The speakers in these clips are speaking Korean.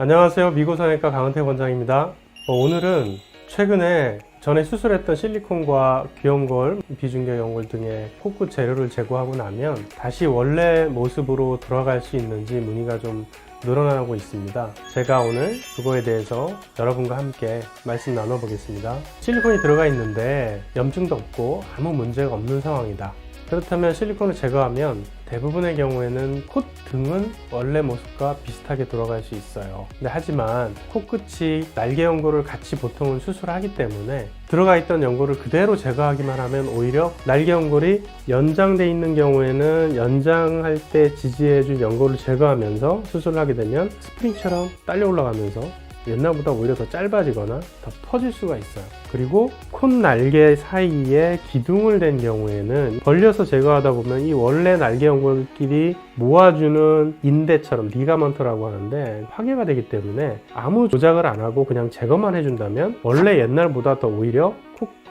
안녕하세요. 미고성형외과 강은태 원장입니다. 오늘은 최근에 전에 수술했던 실리콘과 귀연골, 비중격 연골 등의 코끝 재료를 제거하고 나면 다시 원래 모습으로 돌아갈 수 있는지 문의가 좀 늘어나고 있습니다. 제가 오늘 그거에 대해서 여러분과 함께 말씀 나눠보겠습니다. 실리콘이 들어가 있는데 염증도 없고 아무 문제가 없는 상황이다. 그렇다면 실리콘을 제거하면 대부분의 경우에는 콧등은 원래 모습과 비슷하게 돌아갈 수 있어요. 근데 하지만 코끝이 날개 연골을 같이 보통은 수술하기 때문에 들어가 있던 연골을 그대로 제거하기만 하면 오히려 날개 연골이 연장돼 있는 경우에는 연장할 때 지지해준 연골을 제거하면서 수술을 하게 되면 스프링처럼 딸려 올라가면서 옛날보다 오히려 더 짧아지거나 더 퍼질 수가 있어요. 그리고 콧날개 사이에 기둥을 댄 경우에는 벌려서 제거하다 보면 이 원래 날개 연골끼리 모아주는 인대처럼 리가먼트라고 하는데 파괴가 되기 때문에 아무 조작을 안 하고 그냥 제거만 해준다면 원래 옛날보다 더 오히려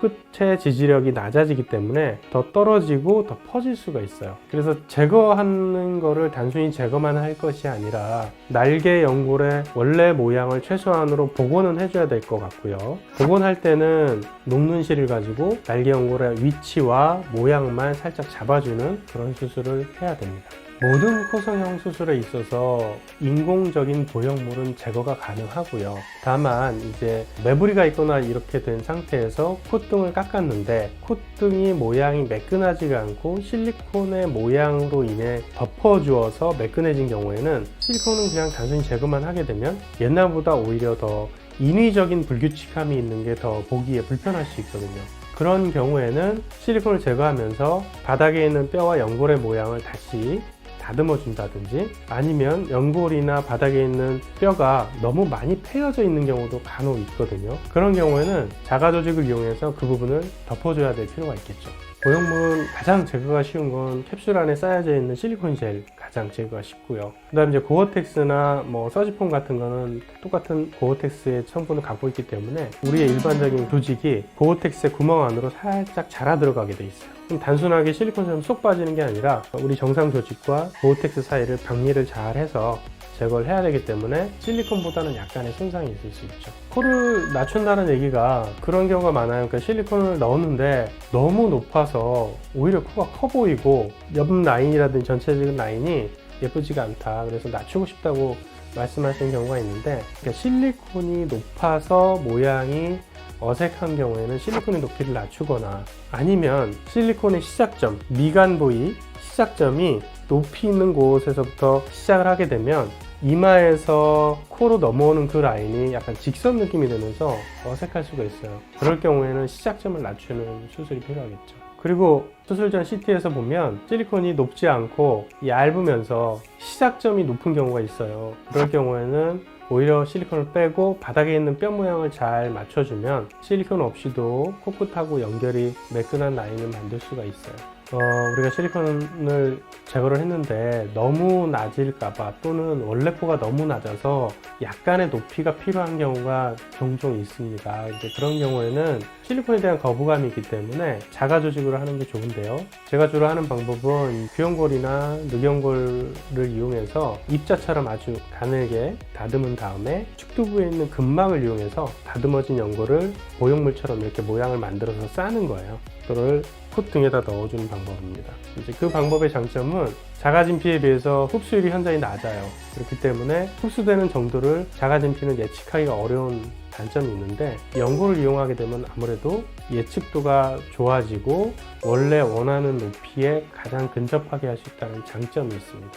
코끝의 지지력이 낮아지기 때문에 더 떨어지고 더 퍼질 수가 있어요. 그래서 제거하는 거를 단순히 제거만 할 것이 아니라 날개 연골의 원래 모양을 최소한으로 복원은 해줘야 될 것 같고요. 복원할 때는 녹눈실을 가지고 날개 연골의 위치와 모양만 살짝 잡아주는 그런 수술을 해야 됩니다. 모든 코성형 수술에 있어서 인공적인 보형물은 제거가 가능하고요. 다만 이제 매부리가 있거나 이렇게 된 상태에서 콧등을 깎았는데 콧등이 모양이 매끈하지가 않고 실리콘의 모양으로 인해 덮어주어서 매끈해진 경우에는 실리콘은 그냥 단순히 제거만 하게 되면 옛날보다 오히려 더 인위적인 불규칙함이 있는 게 더 보기에 불편할 수 있거든요. 그런 경우에는 실리콘을 제거하면서 바닥에 있는 뼈와 연골의 모양을 다시 다듬어 준다든지 아니면 연골이나 바닥에 있는 뼈가 너무 많이 패여져 있는 경우도 간혹 있거든요. 그런 경우에는 자가 조직을 이용해서 그 부분을 덮어줘야 될 필요가 있겠죠. 보형물은 가장 제거가 쉬운 건 캡슐 안에 쌓여져 있는 실리콘 젤 가장 제거가 쉽고요. 그 다음 이제 고어텍스나 서지폼 같은 거는 똑같은 고어텍스의 성분을 갖고 있기 때문에 우리의 일반적인 조직이 고어텍스의 구멍 안으로 살짝 자라 들어가게 돼 있어요. 그럼 단순하게 실리콘처럼 쏙 빠지는 게 아니라 우리 정상 조직과 고어텍스 사이를 박리를 잘 해서 제거를 해야 되기 때문에 실리콘보다는 약간의 손상이 있을 수 있죠. 코를 낮춘다는 얘기가 그런 경우가 많아요. 그러니까 실리콘을 넣었는데 너무 높아서 오히려 코가 커 보이고 옆 라인이라든지 전체적인 라인이 예쁘지가 않다. 그래서 낮추고 싶다고 말씀하시는 경우가 있는데 그러니까 실리콘이 높아서 모양이 어색한 경우에는 실리콘의 높이를 낮추거나 아니면 실리콘의 시작점, 미간 부위 시작점이 높이 있는 곳에서부터 시작을 하게 되면 이마에서 코로 넘어오는 그 라인이 약간 직선 느낌이 되면서 어색할 수가 있어요. 그럴 경우에는 시작점을 낮추는 수술이 필요하겠죠. 그리고 수술 전 CT에서 보면 실리콘이 높지 않고 얇으면서 시작점이 높은 경우가 있어요. 그럴 경우에는 오히려 실리콘을 빼고 바닥에 있는 뼈 모양을 잘 맞춰주면 실리콘 없이도 코끝하고 연결이 매끈한 라인을 만들 수가 있어요. 우리가 실리콘을 제거를 했는데 너무 낮을까봐 또는 원래 코가 너무 낮아서 약간의 높이가 필요한 경우가 종종 있습니다. 이제 그런 경우에는 실리콘에 대한 거부감이 있기 때문에 자가 조직으로 하는 게 좋은데요. 제가 주로 하는 방법은 귀연골이나 늑연골을 이용해서 입자처럼 아주 가늘게 다듬은 다음에 축두부에 있는 근막을 이용해서 다듬어진 연골을 보형물처럼 이렇게 모양을 만들어서 싸는 거예요. 그거를 콧등에다 넣어주는 방법입니다. 이제 그 방법의 장점은 자가진피에 비해서 흡수율이 현저히 낮아요. 그렇기 때문에 흡수되는 정도를 자가진피는 예측하기가 어려운 단점이 있는데 연골을 이용하게 되면 아무래도 예측도가 좋아지고 원래 원하는 높이에 가장 근접하게 할 수 있다는 장점이 있습니다.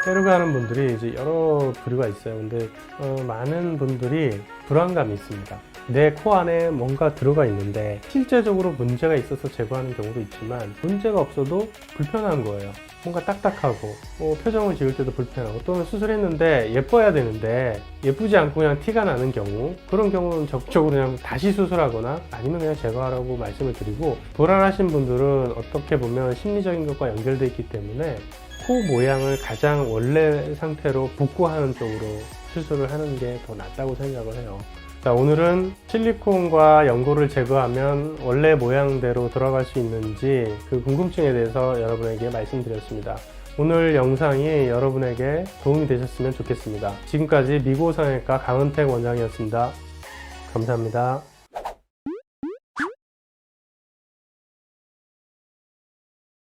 혈루가 하는 분들이 이제 여러 부류가 있어요. 근데 많은 분들이 불안감이 있습니다. 내 코 안에 뭔가 들어가 있는데 실제적으로 문제가 있어서 제거하는 경우도 있지만 문제가 없어도 불편한 거예요. 뭔가 딱딱하고 표정을 지을 때도 불편하고 또는 수술했는데 예뻐야 되는데 예쁘지 않고 그냥 티가 나는 경우 그런 경우는 적극적으로 그냥 다시 수술하거나 아니면 그냥 제거하라고 말씀을 드리고 불안하신 분들은 어떻게 보면 심리적인 것과 연결되어 있기 때문에 코 모양을 가장 원래 상태로 복구하는 쪽으로 수술을 하는 게 더 낫다고 생각을 해요. 자, 오늘은 실리콘과 연골을 제거하면 원래 모양대로 돌아갈 수 있는지 그 궁금증에 대해서 여러분에게 말씀드렸습니다. 오늘 영상이 여러분에게 도움이 되셨으면 좋겠습니다. 지금까지 미고성형외과 강은택 원장이었습니다. 감사합니다.